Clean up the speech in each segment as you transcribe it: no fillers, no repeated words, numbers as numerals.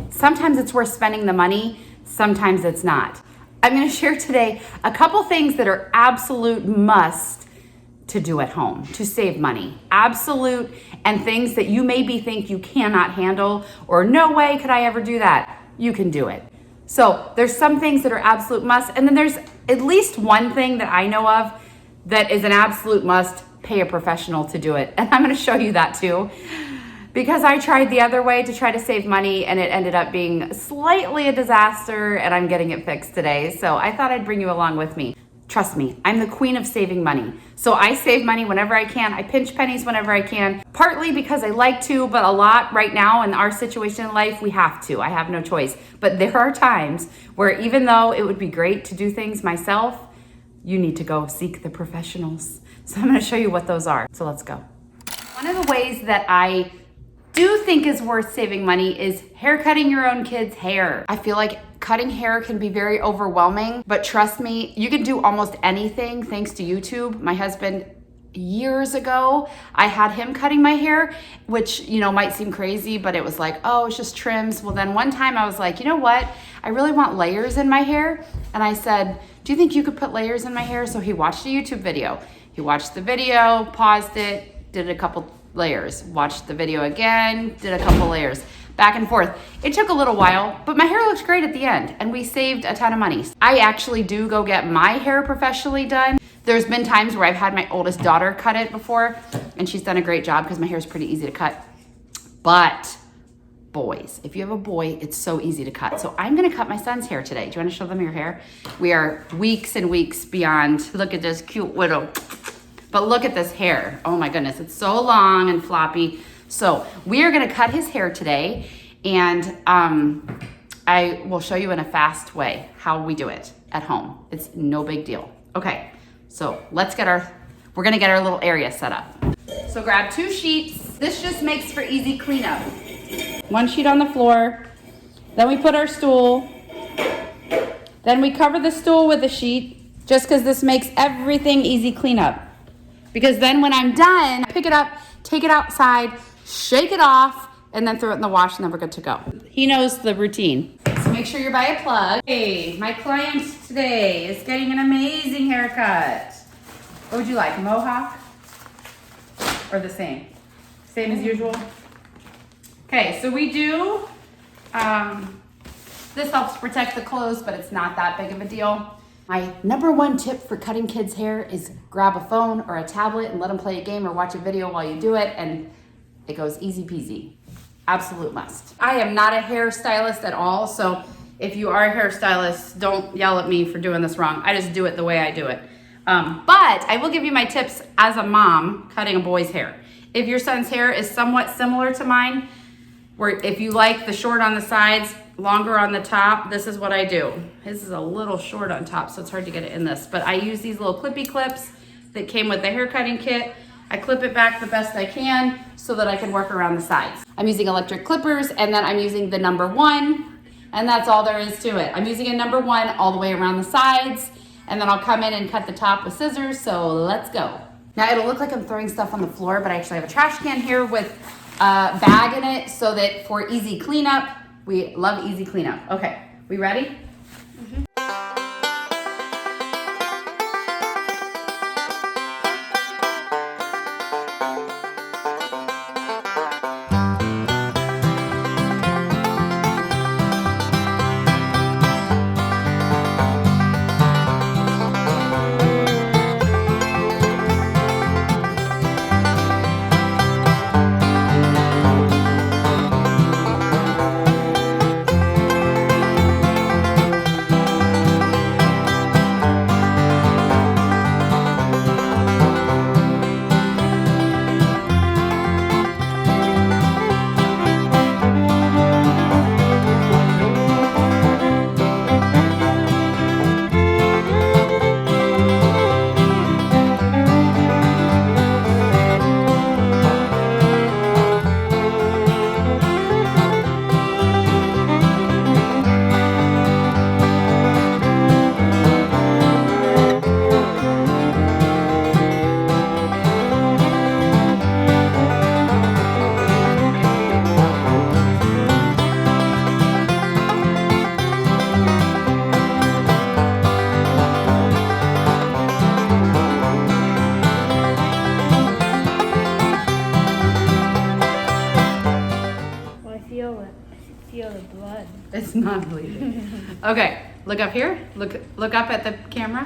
Sometimes it's worth spending the money, sometimes it's not. I'm gonna share today a couple things that are absolute must to do at home to save money. Absolute, and things that you maybe think you cannot handle or no way could I ever do that. You can do it. So there's some things that are absolute must, and then there's at least one thing that I know of that is an absolute must. Pay a professional to do it. And I'm gonna show you that too, because I tried the other way to try to save money and it ended up being slightly a disaster, and I'm getting it fixed today. So I thought I'd bring you along with me. Trust me, I'm the queen of saving money. So I save money whenever I can. I pinch pennies whenever I can, partly because I like to, but a lot right now in our situation in life, we have to. I have no choice. But there are times where even though it would be great to do things myself, you need to go seek the professionals. So I'm gonna show you what those are. So let's go. One of the ways that I do think is worth saving money is haircutting your own kids' hair. I feel like cutting hair can be very overwhelming, but trust me, you can do almost anything thanks to YouTube. My husband, years ago, I had him cutting my hair, which, might seem crazy, but it was like, oh, it's just trims. Well, then one time I was like, you know what? I really want layers in my hair. And I said, do you think you could put layers in my hair? So he watched a YouTube video. He watched the video, paused it, did a couple layers, watched the video again, did a couple layers, back and forth. It took a little while, but my hair looked great at the end and we saved a ton of money. I actually do go get my hair professionally done. There's been times where I've had my oldest daughter cut it before and she's done a great job because my hair is pretty easy to cut. But boys, if you have a boy, it's so easy to cut. So I'm gonna cut my son's hair today. Do you wanna show them your hair? We are weeks and weeks beyond. Look at this cute widow. But look at this hair. Oh my goodness, it's so long and floppy. So we are gonna cut his hair today, and I will show you in a fast way how we do it at home. It's no big deal. Okay, so we're gonna get our little area set up. So grab 2 sheets. This just makes for easy cleanup. 1 sheet on the floor, then we put our stool, then we cover the stool with a sheet, just because this makes everything easy cleanup. Because then when I'm done, pick it up, take it outside, shake it off, and then throw it in the wash, and then we're good to go. He knows the routine. So make sure you buy a plug. Hey, my client today is getting an amazing haircut. What would you like, mohawk or the same? Same as usual? Okay, so we do, this helps protect the clothes, but it's not that big of a deal. My number 1 tip for cutting kids' hair is grab a phone or a tablet and let them play a game or watch a video while you do it, and it goes easy peasy. Absolute must. I am not a hairstylist at all, so if you are a hairstylist, don't yell at me for doing this wrong. I just do it the way I do it. But I will give you my tips as a mom cutting a boy's hair. If your son's hair is somewhat similar to mine, where if you like the short on the sides, longer on the top, this is what I do. His is a little short on top, so it's hard to get it in this, but I use these little clippy clips that came with the hair cutting kit. I clip it back the best I can so that I can work around the sides. I'm using electric clippers, and then I'm using the number 1, and that's all there is to it. I'm using a number 1 all the way around the sides, and then I'll come in and cut the top with scissors, so let's go. Now it'll look like I'm throwing stuff on the floor, but I actually have a trash can here with a bag in it so that for easy cleanup, we love easy cleanup. Okay, we ready? Mm-hmm. feel the blood. It's not bleeding. Okay, look up here. Look up at the camera.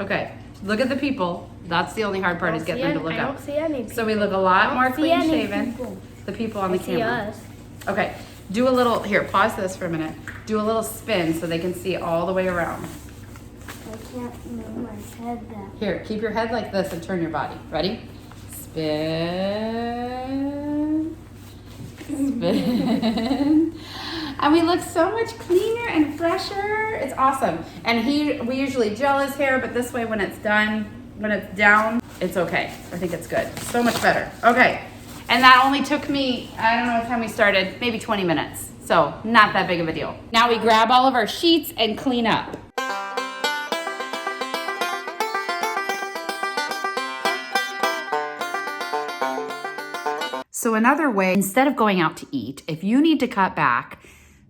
Okay, look at the people. That's the only hard part is getting them to look up. I don't see any people. So we look a lot more clean shaven. People. The people on the camera. See us. Okay, do a little, here, pause this for a minute. Do a little spin so they can see all the way around. I can't move my head that. Here, keep your head like this and turn your body. Ready? Spin. Spin. And we look so much cleaner and fresher. It's awesome. And we usually gel his hair, but this way when it's done, when it's down, it's okay. I think it's good. So much better. Okay. And that only took me, I don't know what time we started, maybe 20 minutes. So not that big of a deal. Now we grab all of our sheets and clean up. So another way, instead of going out to eat, if you need to cut back,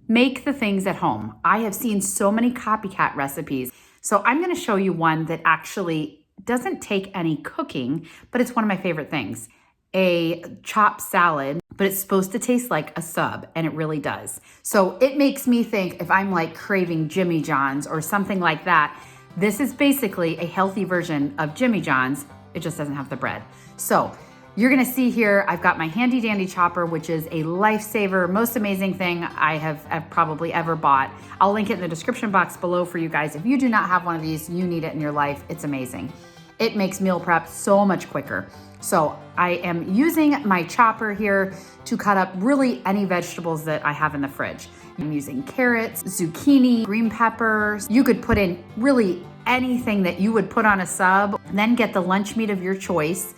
make the things at home. I have seen so many copycat recipes. So I'm gonna show you one that actually doesn't take any cooking, but it's one of my favorite things. A chopped salad, but it's supposed to taste like a sub, and it really does. So it makes me think if I'm like craving Jimmy John's or something like that, this is basically a healthy version of Jimmy John's. It just doesn't have the bread. So you're gonna see here, I've got my handy dandy chopper, which is a lifesaver, most amazing thing I have probably ever bought. I'll link it in the description box below for you guys. If you do not have one of these, you need it in your life. It's amazing. It makes meal prep so much quicker. So I am using my chopper here to cut up really any vegetables that I have in the fridge. I'm using carrots, zucchini, green peppers. You could put in really anything that you would put on a sub, then get the lunch meat of your choice.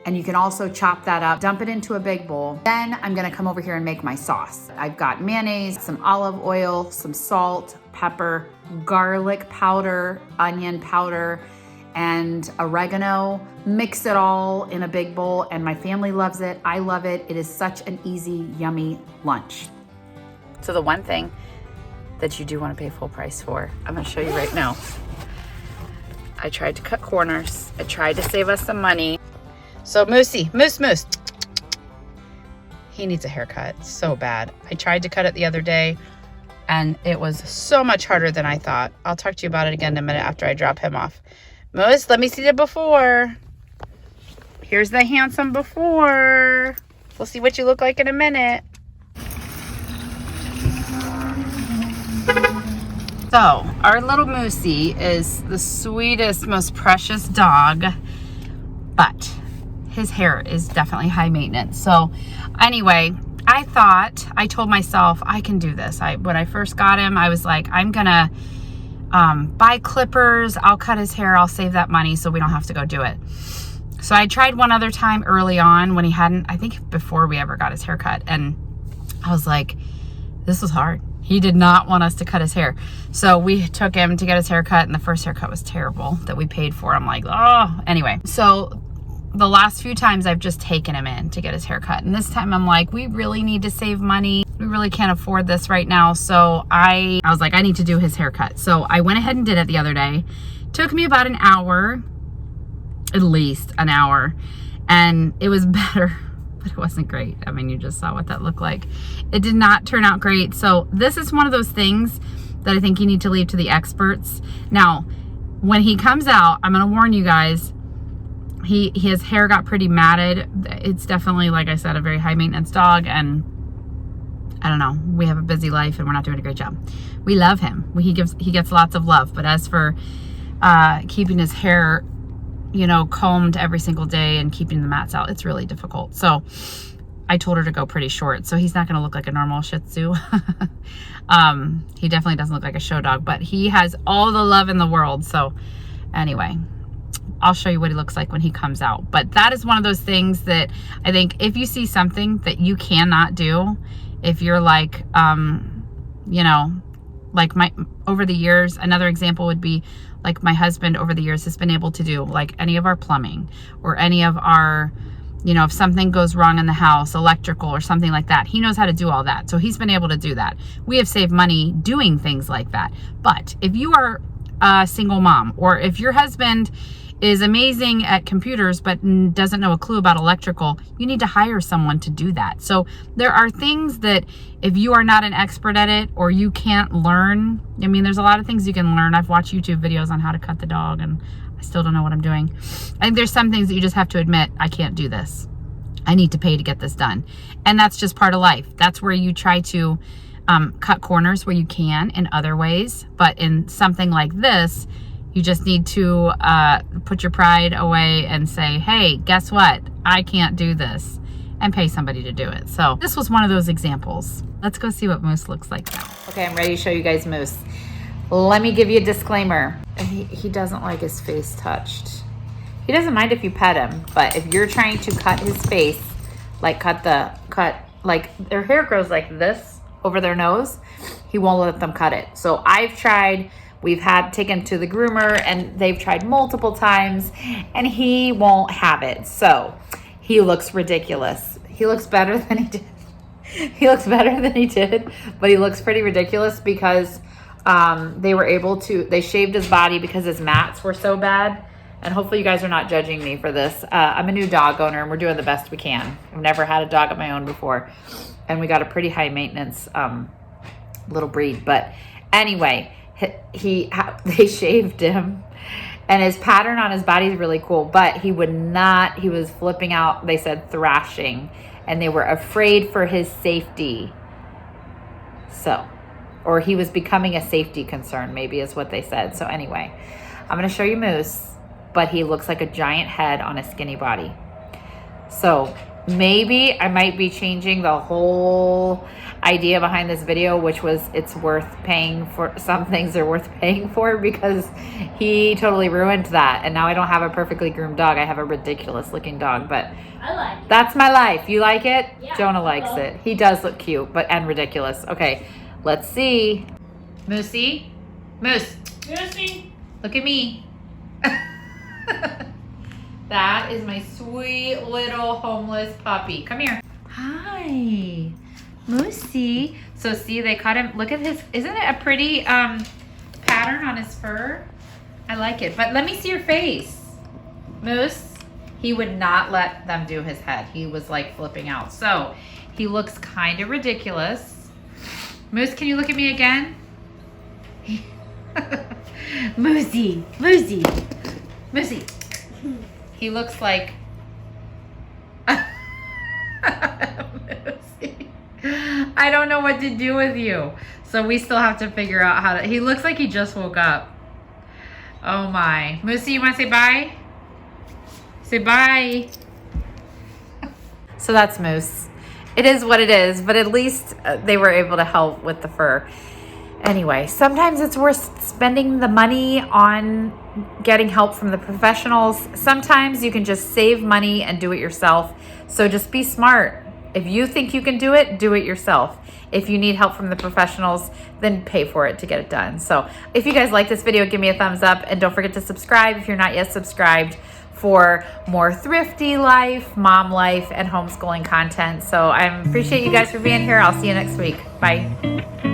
And you can also chop that up, dump it into a big bowl. Then I'm gonna come over here and make my sauce. I've got mayonnaise, some olive oil, some salt, pepper, garlic powder, onion powder, and oregano. Mix it all in a big bowl, and my family loves it. I love it. It is such an easy, yummy lunch. So the one thing that you do want to pay full price for, I'm gonna show you right now. I tried to cut corners. I tried to save us some money. So Moosey, Moose. He needs a haircut so bad. I tried to cut it the other day and it was so much harder than I thought. I'll talk to you about it again in a minute after I drop him off. Moose, let me see the before. Here's the handsome before. We'll see what you look like in a minute. So our little Moosey is the sweetest, most precious dog, but his hair is definitely high maintenance. So anyway, I told myself I can do this. When I first got him, I was like, I'm gonna buy clippers. I'll cut his hair. I'll save that money so we don't have to go do it. So I tried one other time early on when he hadn't, I think before we ever got his hair cut. And I was like, this was hard. He did not want us to cut his hair. So we took him to get his hair cut, and the first haircut was terrible that we paid for. I'm like, oh, anyway. So the last few times I've just taken him in to get his hair cut. And this time I'm like, we really need to save money. We really can't afford this right now. So I was like, I need to do his haircut. So I went ahead and did it the other day. Took me about an hour, at least an hour. And it was better, but it wasn't great. I mean, you just saw what that looked like. It did not turn out great. So this is one of those things that I think you need to leave to the experts. Now, when he comes out, I'm gonna warn you guys, his hair got pretty matted. It's definitely, like I said, a very high maintenance dog, and I don't know, we have a busy life and we're not doing a great job. We love him. He gets lots of love, but as for keeping his hair, you know, combed every single day and keeping the mats out, it's really difficult. So I told her to go pretty short. So he's not going to look like a normal Shih Tzu. He definitely doesn't look like a show dog, but he has all the love in the world. So anyway, I'll show you what he looks like when he comes out. But that is one of those things that I think if you see something that you cannot do, if you're like, you know, like over the years, another example would be like my husband over the years has been able to do like any of our plumbing or any of our, you know, if something goes wrong in the house, electrical or something like that, he knows how to do all that. So he's been able to do that. We have saved money doing things like that. But if you are a single mom, or if your husband is amazing at computers but doesn't know a clue about electrical, you need to hire someone to do that. So there are things that if you are not an expert at it or you can't learn, I mean, there's a lot of things you can learn. I've watched YouTube videos on how to cut the dog and I still don't know what I'm doing. I think there's some things that you just have to admit, I can't do this. I need to pay to get this done. And that's just part of life. That's where you try to cut corners where you can in other ways. But in something like this, you just need to put your pride away and say, hey, guess what? I can't do this, and pay somebody to do it. So this was one of those examples. Let's go see what Moose looks like now. Okay, I'm ready to show you guys Moose. Let me give you a disclaimer. He doesn't like his face touched. He doesn't mind if you pet him, but if you're trying to cut his face, like like their hair grows like this over their nose, he won't let them cut it. So I've tried, we've had taken to the groomer and they've tried multiple times and he won't have it. So he looks ridiculous. He looks better than he did. He looks better than he did, but he looks pretty ridiculous because they shaved his body because his mats were so bad. And hopefully you guys are not judging me for this. I'm a new dog owner and we're doing the best we can. I've never had a dog of my own before. And we got a pretty high maintenance little breed. But anyway, they shaved him. And his pattern on his body is really cool. But he was flipping out, they said thrashing. And they were afraid for his safety. So, or he was becoming a safety concern, maybe is what they said. So anyway, I'm going to show you Moose. But he looks like a giant head on a skinny body. So maybe I might be changing the whole idea behind this video, which was it's worth paying for. Some things are worth paying for because he totally ruined that. And now I don't have a perfectly groomed dog. I have a ridiculous looking dog, but I like it. That's my life. You like it? Yeah, Jonah likes it. He does look cute, and ridiculous. Okay, let's see. Moosey? Moose, Moosey. look at me. That is my sweet little homeless puppy. Come here. Hi, Moosey. So see, they cut him. Look at his, isn't it a pretty pattern on his fur? I like it, but let me see your face. Moose, he would not let them do his head. He was like flipping out. So he looks kind of ridiculous. Moose, can you look at me again? Moosey, Moosey. Moosey. He looks like Moosey. I don't know what to do with you. So we still have to figure out how to. He looks like he just woke up. Oh my. Moosey, you want to say bye? Say bye. So that's Moose. It is what it is, but at least they were able to help with the fur. Anyway, sometimes it's worth spending the money on getting help from the professionals. Sometimes you can just save money and do it yourself. So just be smart. If you think you can do it yourself. If you need help from the professionals, then pay for it to get it done. So if you guys like this video, give me a thumbs up and don't forget to subscribe if you're not yet subscribed for more thrifty life, mom life, and homeschooling content. So I appreciate you guys for being here. I'll see you next week. Bye.